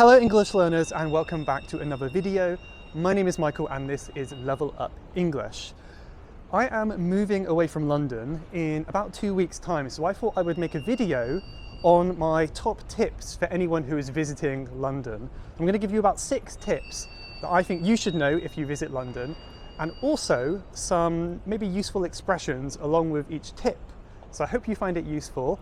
Hello English learners and welcome back to another video. My name is Michael and this is Level Up English. I am moving away from London in about 2 weeks' time, so I thought I would make a video on my top tips for anyone who is visiting London. I'm going to give you about 6 tips that I think you should know if you visit London, and also some maybe useful expressions along with each tip. So I hope you find it useful,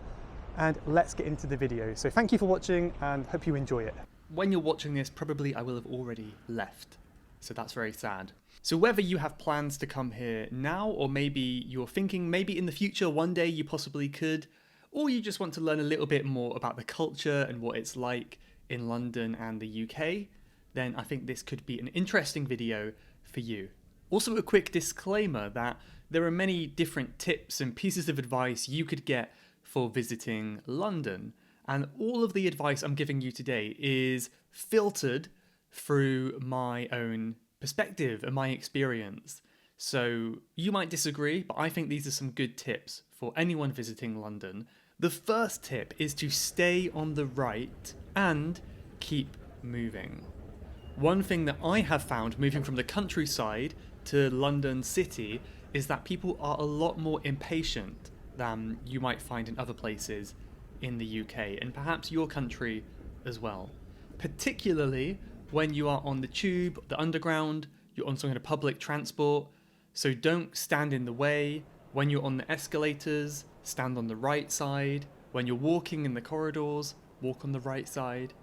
and let's get into the video. So thank you for watching and hope you enjoy it. When you're watching this, probably I will have already left, so that's very sad. So whether you have plans to come here now, or maybe you're thinking maybe in the future one day you possibly could, or you just want to learn a little bit more about the culture and what it's like in London and the UK, then I think this could be an interesting video for you. Also a quick disclaimer that there are many different tips and pieces of advice you could get for visiting London. And all of the advice I'm giving you today is filtered through my own perspective and my experience. So you might disagree, but I think these are some good tips for anyone visiting London. The first tip is to stay on the right and keep moving. One thing that I have found moving from the countryside to London city is that people are a lot more impatient than you might find in other places in the UK, and perhaps your country as well. Particularly when you are on the tube, the underground, you're on some kind of public transport, so don't stand in the way. When you're on the escalators, stand on the right side. When you're walking in the corridors, walk on the right side.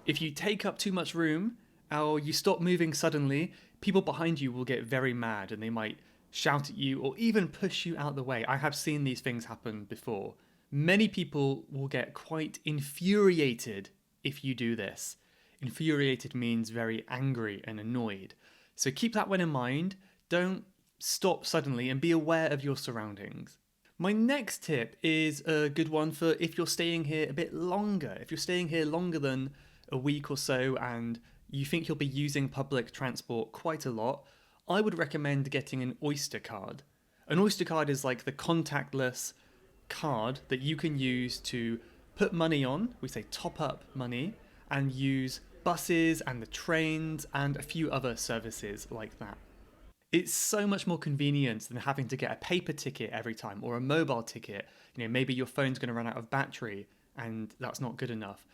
If you take up too much room, or you stop moving suddenly, people behind you will get very mad and they might shout at you or even push you out the way. I have seen these things happen before. Many people will get quite infuriated if you do this. Infuriated means very angry and annoyed. So keep that one in mind. Don't stop suddenly and be aware of your surroundings. My next tip is a good one for if you're staying here a bit longer. If you're staying here longer than a week or so and you think you'll be using public transport quite a lot, I would recommend getting an Oyster card. An Oyster card is like the contactless card that you can use to put money on, we say top up money, and use buses and the trains and a few other services like that. It's so much more convenient than having to get a paper ticket every time or a mobile ticket. Maybe your phone's going to run out of battery and that's not good enough.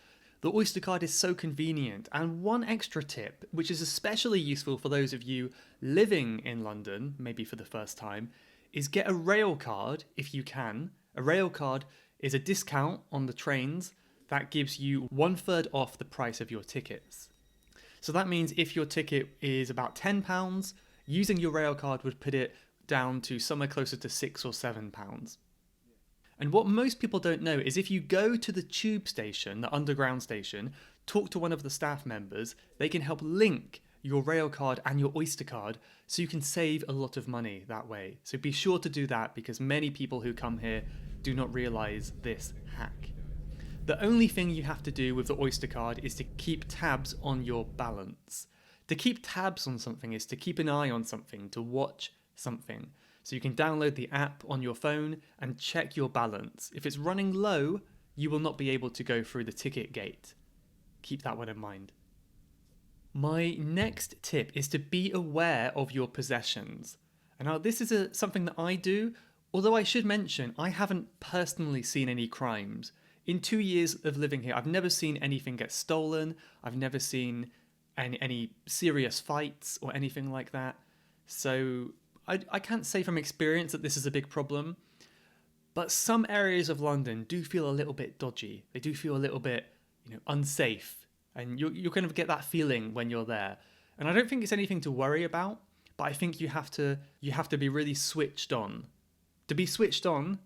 The Oyster card is so convenient. And one extra tip, which is especially useful for those of you living in London, maybe for the first time, is get a rail card if you can. A rail card is a discount on the trains that gives you 1/3 off the price of your tickets. So that means if your ticket is about £10, using your rail card would put it down to somewhere closer to £6 or £7. And what most people don't know is if you go to the tube station, the underground station, talk to one of the staff members, they can help link your rail card and your Oyster card so you can save a lot of money that way. So be sure to do that because many people who come here do not realise this hack. The only thing you have to do with the Oyster card is to keep tabs on your balance. To keep tabs on something is to keep an eye on something, to watch something. So you can download the app on your phone and check your balance. If it's running low, you will not be able to go through the ticket gate. Keep that one in mind. My next tip is to be aware of your possessions. And now this is something that I do, although I should mention I haven't personally seen any crimes. In 2 years of living here, I've never seen anything get stolen. I've never seen any serious fights or anything like that. So I can't say from experience that this is a big problem. But some areas of London do feel a little bit dodgy. They do feel a little bit, unsafe. And you kind of get that feeling when you're there. And I don't think it's anything to worry about, but I think you have to be really switched on. To be switched on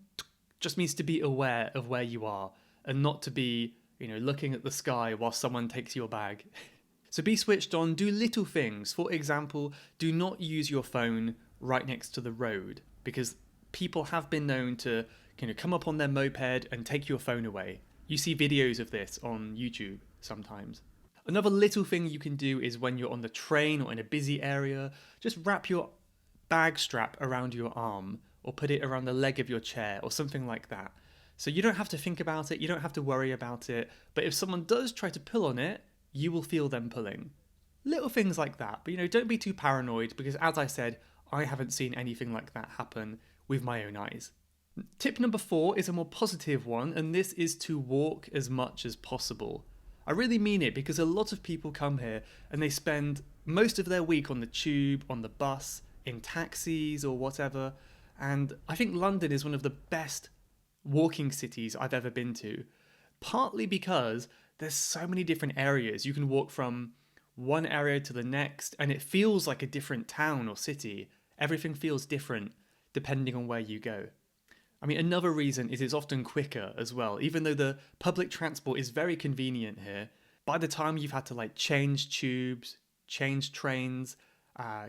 just means to be aware of where you are and not to be, looking at the sky while someone takes your bag. So be switched on, do little things. For example, do not use your phone right next to the road because people have been known to come up on their moped and take your phone away. You see videos of this on YouTube sometimes. Another little thing you can do is when you're on the train or in a busy area, just wrap your bag strap around your arm or put it around the leg of your chair or something like that. So you don't have to think about it, you don't have to worry about it, but if someone does try to pull on it, you will feel them pulling. Little things like that, but don't be too paranoid because, as I said, I haven't seen anything like that happen with my own eyes. Tip number 4 is a more positive one, and this is to walk as much as possible. I really mean it because a lot of people come here and they spend most of their week on the tube, on the bus, in taxis or whatever, and I think London is one of the best walking cities I've ever been to, partly because there's so many different areas. You can walk from one area to the next and it feels like a different town or city. Everything feels different depending on where you go. I mean, another reason is it's often quicker as well. Even though the public transport is very convenient here, by the time you've had to change tubes, change trains,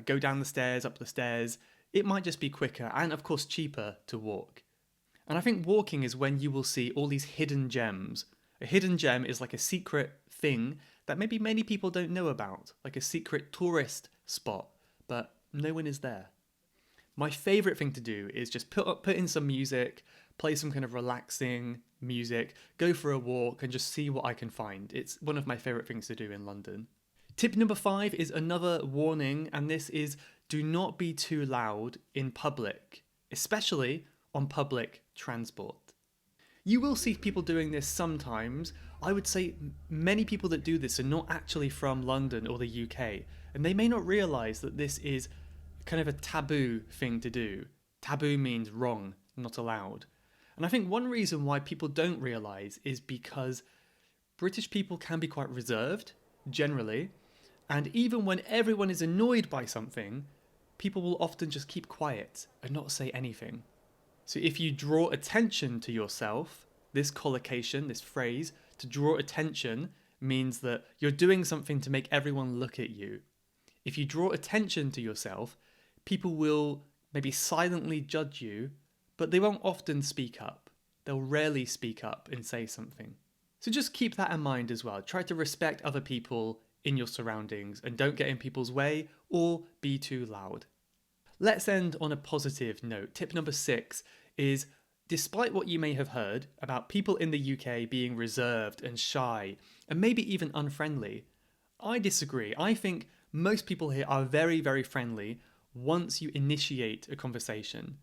go down the stairs, up the stairs, it might just be quicker and of course cheaper to walk. And I think walking is when you will see all these hidden gems. A hidden gem is like a secret thing that maybe many people don't know about, like a secret tourist spot, but no one is there. My favourite thing to do is just put in some music, play some kind of relaxing music, go for a walk and just see what I can find. It's one of my favourite things to do in London. Tip number 5 is another warning, and this is do not be too loud in public, especially on public transport. You will see people doing this sometimes. I would say many people that do this are not actually from London or the UK, and they may not realise that this is kind of a taboo thing to do. Taboo means wrong, not allowed. And I think one reason why people don't realise is because British people can be quite reserved, generally, and even when everyone is annoyed by something, people will often just keep quiet and not say anything. So if you draw attention to yourself, this collocation, this phrase, to draw attention means that you're doing something to make everyone look at you. If you draw attention to yourself, people will maybe silently judge you, but they won't often speak up. They'll rarely speak up and say something. So just keep that in mind as well. Try to respect other people in your surroundings and don't get in people's way or be too loud. Let's end on a positive note. Tip number 6 is, despite what you may have heard about people in the UK being reserved and shy and maybe even unfriendly, I disagree. I think most people here are very, very friendly once you initiate a conversation.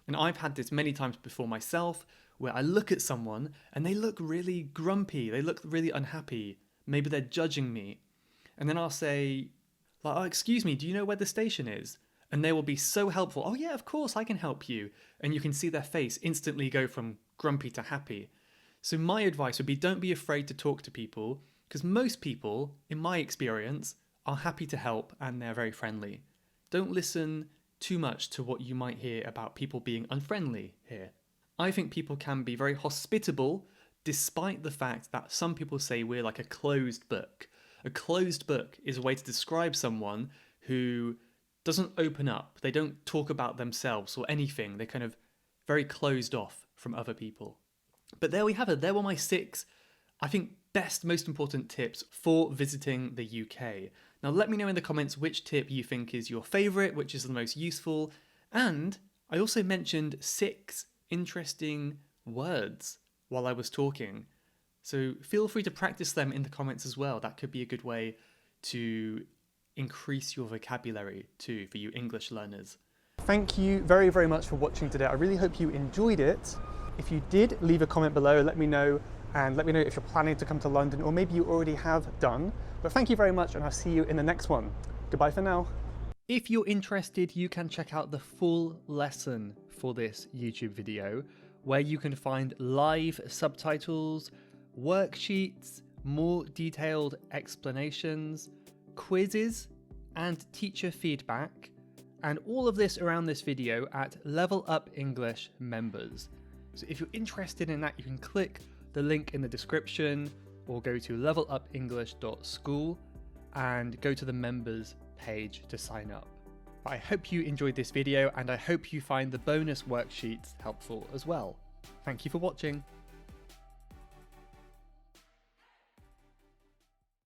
And I've had this many times before myself, where I look at someone and they look really grumpy, they look really unhappy, maybe they're judging me. And then I'll say, oh, excuse me, do you know where the station is? And they will be so helpful. Oh yeah, of course, I can help you. And you can see their face instantly go from grumpy to happy. So my advice would be, don't be afraid to talk to people, because most people, in my experience, are happy to help and they're very friendly. Don't listen too much to what you might hear about people being unfriendly here. I think people can be very hospitable, despite the fact that some people say we're like a closed book. A closed book is a way to describe someone who doesn't open up. They don't talk about themselves or anything. They're kind of very closed off from other people. But there we have it. There were my 6, I think, best, most important tips for visiting the UK. Now let me know in the comments which tip you think is your favourite, which is the most useful. And I also mentioned 6 interesting words while I was talking. So feel free to practice them in the comments as well. That could be a good way to increase your vocabulary too for you English learners. Thank you very, very much for watching today. I really hope you enjoyed it. If you did, leave a comment below, let me know, and let me know if you're planning to come to London, or maybe you already have done. But thank you very much, and I'll see you in the next one. Goodbye for now. If you're interested, you can check out the full lesson for this YouTube video, where you can find live subtitles, worksheets, more detailed explanations, quizzes, and teacher feedback, and all of this around this video at Level Up English members. So if you're interested in that, you can click the link in the description or go to levelupenglish.school and go to the members page to sign up. I hope you enjoyed this video, and I hope you find the bonus worksheets helpful as well. Thank you for watching.